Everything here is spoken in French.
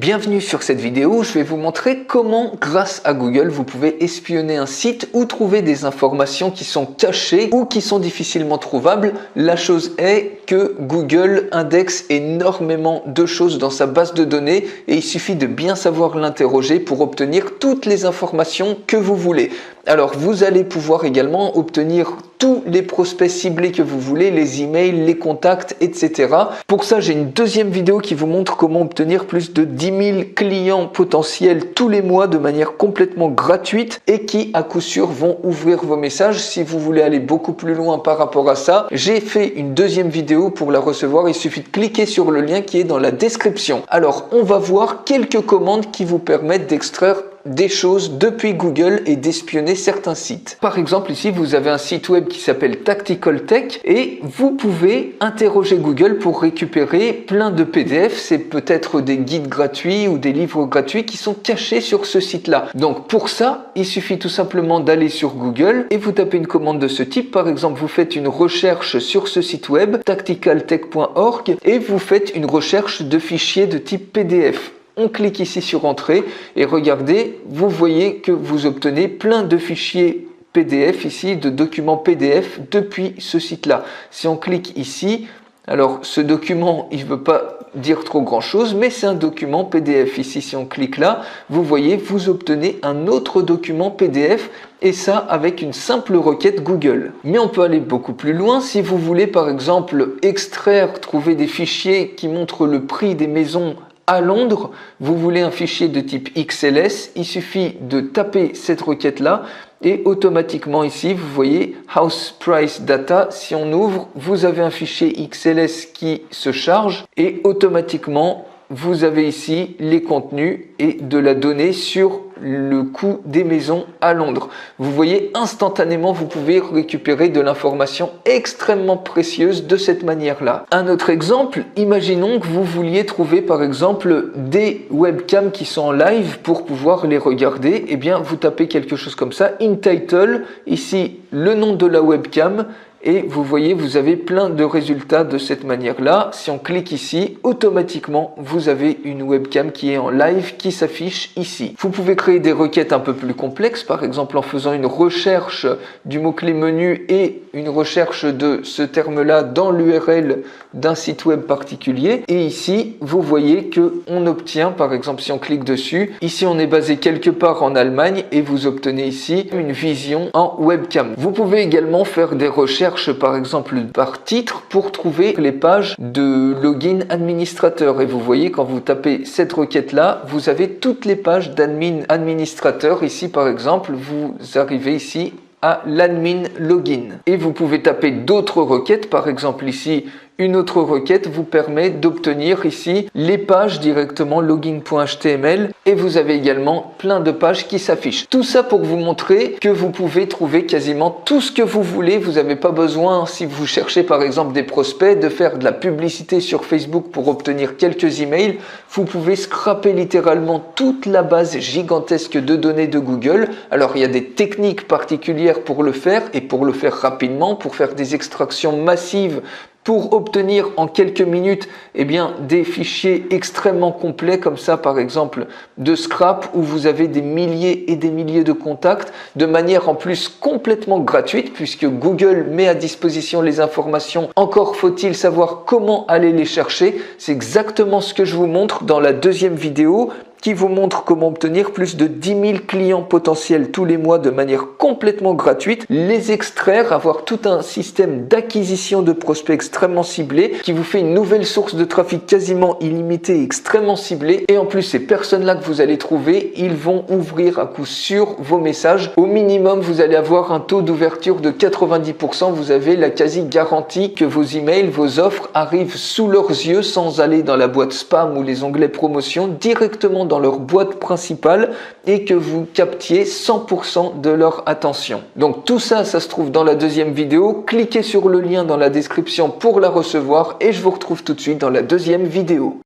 Bienvenue sur cette vidéo, je vais vous montrer comment, grâce à Google, vous pouvez espionner un site ou trouver des informations qui sont cachées ou qui sont difficilement trouvables. La chose est que Google indexe énormément de choses dans sa base de données et il suffit de bien savoir l'interroger pour obtenir toutes les informations que vous voulez. Alors vous allez pouvoir également obtenir tous les prospects ciblés que vous voulez, les emails, les contacts, etc. Pour ça, j'ai une deuxième vidéo qui vous montre comment obtenir plus de 10 000 clients potentiels tous les mois de manière complètement gratuite et qui, à coup sûr, vont ouvrir vos messages. Si vous voulez aller beaucoup plus loin par rapport à ça, j'ai fait une deuxième vidéo pour la recevoir. Il suffit de cliquer sur le lien qui est dans la description. Alors, on va voir quelques commandes qui vous permettent d'extraire des choses depuis Google et d'espionner certains sites. Par exemple, ici, vous avez un site web qui s'appelle Tactical Tech et vous pouvez interroger Google pour récupérer plein de PDF. C'est peut-être des guides gratuits ou des livres gratuits qui sont cachés sur ce site-là. Donc, pour ça, il suffit tout simplement d'aller sur Google et vous tapez une commande de ce type. Par exemple, vous faites une recherche sur ce site web, tacticaltech.org, et vous faites une recherche de fichiers de type PDF. On clique ici sur Entrée et regardez, vous voyez que vous obtenez plein de fichiers PDF ici, de documents PDF depuis ce site-là. Si on clique ici, alors ce document, il ne veut pas dire trop grand chose, mais c'est un document PDF. Ici, si on clique là, vous voyez, vous obtenez un autre document PDF et ça avec une simple requête Google. Mais on peut aller beaucoup plus loin. Si vous voulez par exemple extraire, trouver des fichiers qui montrent le prix des maisons à Londres, vous voulez un fichier de type XLS, il suffit de taper cette requête-là et automatiquement ici, vous voyez House Price Data. Si on ouvre, vous avez un fichier XLS qui se charge et automatiquement, vous avez ici les contenus et de la donnée sur le coût des maisons à Londres. Vous voyez, instantanément, vous pouvez récupérer de l'information extrêmement précieuse de cette manière-là. Un autre exemple, imaginons que vous vouliez trouver par exemple des webcams qui sont en live pour pouvoir les regarder. Eh bien, vous tapez quelque chose comme ça, in title, ici le nom de la webcam. Et vous voyez, vous avez plein de résultats de cette manière-là. Si on clique ici, automatiquement, vous avez une webcam qui est en live qui s'affiche ici. Vous pouvez créer des requêtes un peu plus complexes, par exemple en faisant une recherche du mot-clé menu et une recherche de ce terme-là dans l'URL d'un site web particulier. Et ici, vous voyez que on obtient, par exemple, si on clique dessus, ici on est basé quelque part en Allemagne et vous obtenez ici une vision en webcam. Vous pouvez également faire des recherches par exemple par titre pour trouver les pages de login administrateur et vous voyez quand vous tapez cette requête là vous avez toutes les pages d'admin administrateur. Ici par exemple vous arrivez ici à l'admin login et vous pouvez taper d'autres requêtes. Par exemple ici une autre requête vous permet d'obtenir ici les pages directement login.html et vous avez également plein de pages qui s'affichent. Tout ça pour vous montrer que vous pouvez trouver quasiment tout ce que vous voulez. Vous n'avez pas besoin, si vous cherchez par exemple des prospects, de faire de la publicité sur Facebook pour obtenir quelques emails. Vous pouvez scraper littéralement toute la base gigantesque de données de Google. Alors il y a des techniques particulières pour le faire et pour le faire rapidement, pour faire des extractions massives, pour obtenir en quelques minutes des fichiers extrêmement complets comme ça par exemple de scrap où vous avez des milliers et des milliers de contacts de manière en plus complètement gratuite puisque Google met à disposition les informations. Encore faut-il savoir comment aller les chercher. C'est exactement ce que je vous montre dans la deuxième vidéo qui vous montre comment obtenir plus de 10 000 clients potentiels tous les mois de manière complètement gratuite, les extraire, avoir tout un système d'acquisition de prospects extrêmement ciblés qui vous fait une nouvelle source de trafic quasiment illimitée, extrêmement ciblée. Et en plus, ces personnes-là que vous allez trouver, ils vont ouvrir à coup sûr vos messages. Au minimum, vous allez avoir un taux d'ouverture de 90%. Vous avez la quasi-garantie que vos emails, vos offres arrivent sous leurs yeux sans aller dans la boîte spam ou les onglets promotion, directement dans leur boîte principale et que vous captiez 100% de leur attention. Donc tout ça, ça se trouve dans la deuxième vidéo. Cliquez sur le lien dans la description pour la recevoir et je vous retrouve tout de suite dans la deuxième vidéo.